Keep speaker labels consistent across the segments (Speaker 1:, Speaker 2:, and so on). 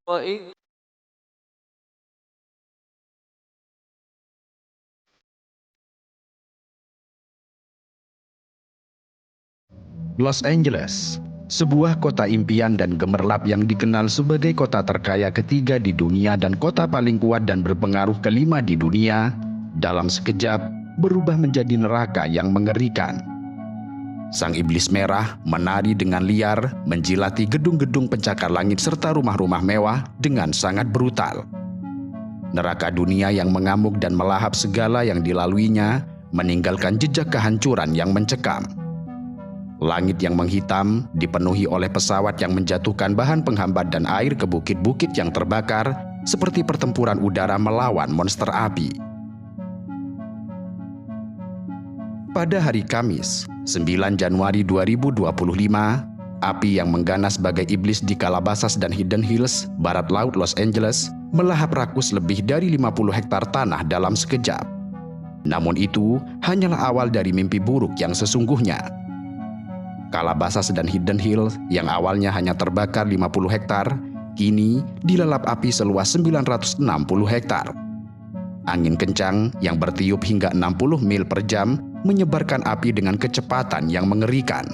Speaker 1: Baik.
Speaker 2: Los Angeles, sebuah kota impian dan gemerlap yang dikenal sebagai kota terkaya ketiga di dunia dan kota paling kuat dan berpengaruh kelima di dunia, dalam sekejap berubah menjadi neraka yang mengerikan. Sang iblis merah menari dengan liar, menjilati gedung-gedung pencakar langit serta rumah-rumah mewah dengan sangat brutal. Neraka dunia yang mengamuk dan melahap segala yang dilaluinya, meninggalkan jejak kehancuran yang mencekam. Langit yang menghitam dipenuhi oleh pesawat yang menjatuhkan bahan penghambat dan air ke bukit-bukit yang terbakar, seperti pertempuran udara melawan monster api. Pada hari Kamis, 9 Januari 2025, api yang mengganas sebagai iblis di Calabasas dan Hidden Hills, barat laut Los Angeles, melahap rakus lebih dari 50 hektar tanah dalam sekejap. Namun itu hanyalah awal dari mimpi buruk yang sesungguhnya. Calabasas dan Hidden Hills yang awalnya hanya terbakar 50 hektar, kini dilalap api seluas 960 hektar. Angin kencang yang bertiup hingga 60 mil per jam menyebarkan api dengan kecepatan yang mengerikan.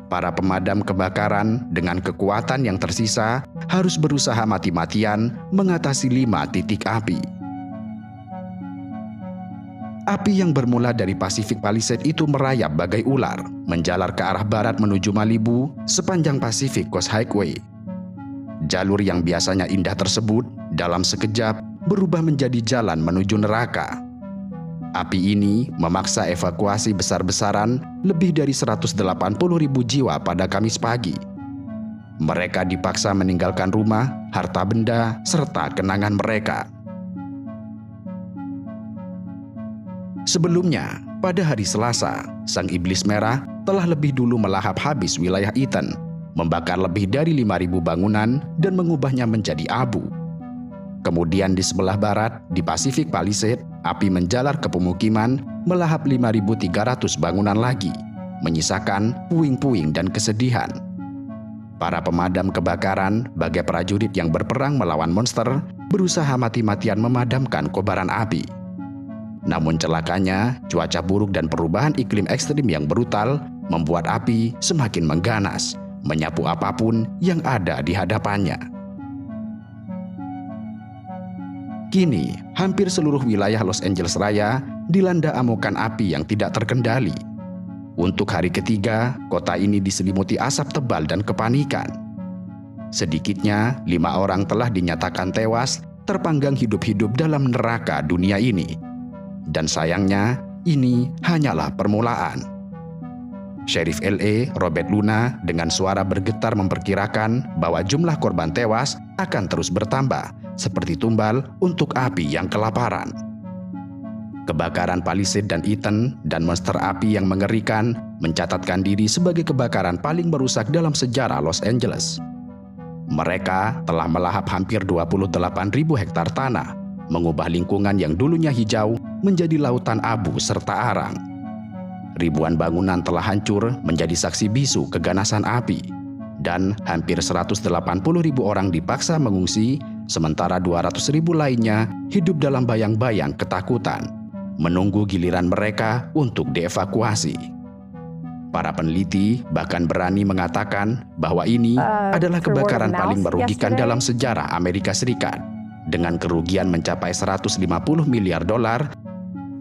Speaker 2: Para pemadam kebakaran dengan kekuatan yang tersisa harus berusaha mati-matian mengatasi 5 titik api. Api yang bermula dari Pacific Palisades itu merayap bagai ular, menjalar ke arah barat menuju Malibu sepanjang Pacific Coast Highway. Jalur yang biasanya indah tersebut dalam sekejap berubah menjadi jalan menuju neraka. Api ini memaksa evakuasi besar-besaran lebih dari 180.000 jiwa pada Kamis pagi. Mereka dipaksa meninggalkan rumah, harta benda, serta kenangan mereka. Sebelumnya, pada hari Selasa, sang iblis merah telah lebih dulu melahap habis wilayah Eaton, membakar lebih dari 5.000 bangunan dan mengubahnya menjadi abu. Kemudian di sebelah barat, di Pacific Palisades, api menjalar ke pemukiman, melahap 5.300 bangunan lagi, menyisakan puing-puing dan kesedihan. Para pemadam kebakaran, bagai prajurit yang berperang melawan monster, berusaha mati-matian memadamkan kobaran api. Namun celakanya, cuaca buruk dan perubahan iklim ekstrim yang brutal membuat api semakin mengganas, menyapu apapun yang ada di hadapannya. Kini, hampir seluruh wilayah Los Angeles Raya dilanda amukan api yang tidak terkendali. Untuk hari ketiga, kota ini diselimuti asap tebal dan kepanikan. Sedikitnya, 5 orang telah dinyatakan tewas, terpanggang hidup-hidup dalam neraka dunia ini. Dan sayangnya, ini hanyalah permulaan. Sheriff LA, Robert Luna, dengan suara bergetar memperkirakan bahwa jumlah korban tewas akan terus bertambah, seperti tumbal untuk api yang kelaparan. Kebakaran Palisades dan Eaton dan monster api yang mengerikan mencatatkan diri sebagai kebakaran paling merusak dalam sejarah Los Angeles. Mereka telah melahap hampir 28.000 hektar tanah, mengubah lingkungan yang dulunya hijau menjadi lautan abu serta arang. Ribuan bangunan telah hancur menjadi saksi bisu keganasan api, dan hampir 180.000 orang dipaksa mengungsi, sementara 200.000 lainnya hidup dalam bayang-bayang ketakutan, menunggu giliran mereka untuk dievakuasi. Para peneliti bahkan berani mengatakan bahwa ini adalah kebakaran paling merugikan dalam sejarah Amerika Serikat, dengan kerugian mencapai 150 miliar dolar.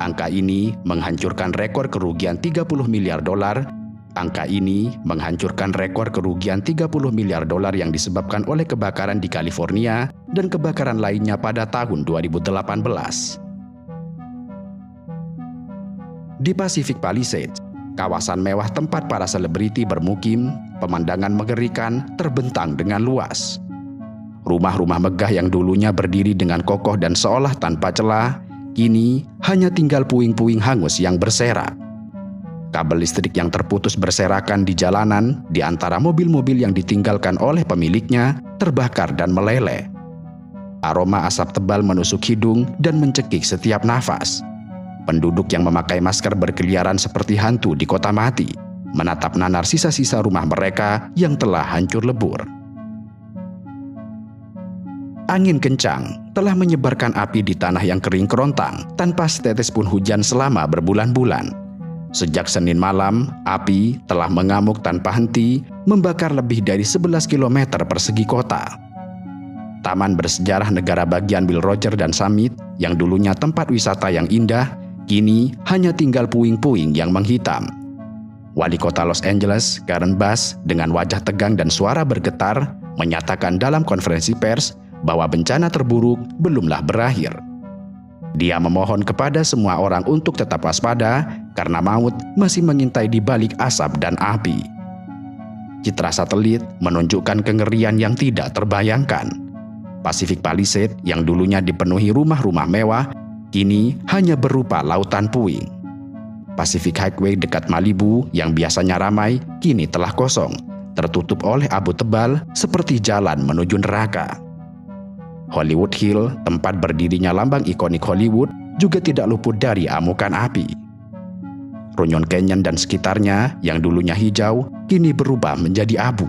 Speaker 2: Angka ini menghancurkan rekor kerugian 30 miliar dolar. Angka ini menghancurkan rekor kerugian 30 miliar dolar yang disebabkan oleh kebakaran di California dan kebakaran lainnya pada tahun 2018. Di Pacific Palisades, kawasan mewah tempat para selebriti bermukim, pemandangan mengerikan terbentang dengan luas. Rumah-rumah megah yang dulunya berdiri dengan kokoh dan seolah tanpa celah, kini hanya tinggal puing-puing hangus yang berserak. Kabel listrik yang terputus berserakan di jalanan di antara mobil-mobil yang ditinggalkan oleh pemiliknya terbakar dan meleleh. Aroma asap tebal menusuk hidung dan mencekik setiap nafas. Penduduk yang memakai masker berkeliaran seperti hantu di kota mati, menatap nanar sisa-sisa rumah mereka yang telah hancur lebur. Angin kencang telah menyebarkan api di tanah yang kering kerontang tanpa setetes pun hujan selama berbulan-bulan. Sejak Senin malam, api telah mengamuk tanpa henti, membakar lebih dari 11 km persegi kota. Taman bersejarah negara bagian Will Roger dan Summit yang dulunya tempat wisata yang indah, kini hanya tinggal puing-puing yang menghitam. Wali kota Los Angeles, Karen Bass, dengan wajah tegang dan suara bergetar, menyatakan dalam konferensi pers bahwa bencana terburuk belumlah berakhir. Dia memohon kepada semua orang untuk tetap waspada karena maut masih mengintai di balik asap dan api. Citra satelit menunjukkan kengerian yang tidak terbayangkan. Pacific Palisades yang dulunya dipenuhi rumah-rumah mewah, kini hanya berupa lautan puing. Pacific Highway dekat Malibu yang biasanya ramai, kini telah kosong, tertutup oleh abu tebal seperti jalan menuju neraka. Hollywood Hill, tempat berdirinya lambang ikonik Hollywood, juga tidak luput dari amukan api. Runyon Canyon dan sekitarnya yang dulunya hijau, kini berubah menjadi abu.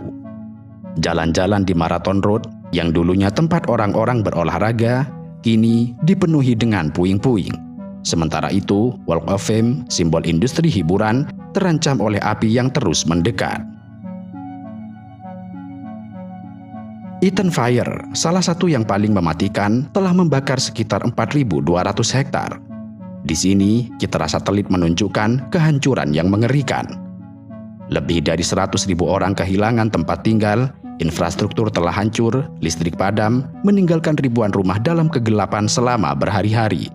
Speaker 2: Jalan-jalan di Marathon Road yang dulunya tempat orang-orang berolahraga, kini dipenuhi dengan puing-puing. Sementara itu, Walk of Fame, simbol industri hiburan, terancam oleh api yang terus mendekat. Eaton Fire, salah satu yang paling mematikan, telah membakar sekitar 4.200 hektar. Di sini, citra satelit menunjukkan kehancuran yang mengerikan. Lebih dari 100.000 orang kehilangan tempat tinggal, infrastruktur telah hancur, listrik padam, meninggalkan ribuan rumah dalam kegelapan selama berhari-hari.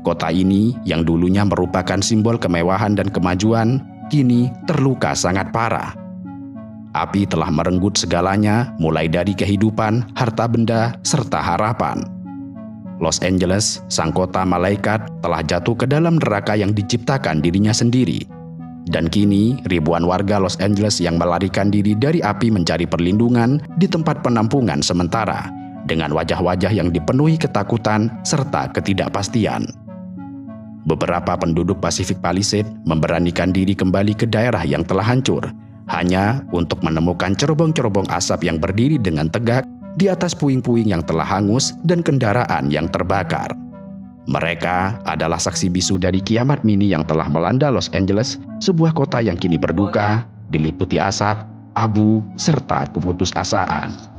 Speaker 2: Kota ini, yang dulunya merupakan simbol kemewahan dan kemajuan, kini terluka sangat parah. Api telah merenggut segalanya, mulai dari kehidupan, harta benda, serta harapan. Los Angeles, sang kota malaikat, telah jatuh ke dalam neraka yang diciptakan dirinya sendiri. Dan kini, ribuan warga Los Angeles yang melarikan diri dari api mencari perlindungan di tempat penampungan sementara, dengan wajah-wajah yang dipenuhi ketakutan serta ketidakpastian. Beberapa penduduk Pacific Palisades memberanikan diri kembali ke daerah yang telah hancur, hanya untuk menemukan cerobong-cerobong asap yang berdiri dengan tegak di atas puing-puing yang telah hangus dan kendaraan yang terbakar. Mereka adalah saksi bisu dari kiamat mini yang telah melanda Los Angeles, sebuah kota yang kini berduka, diliputi asap, abu, serta keputusasaan.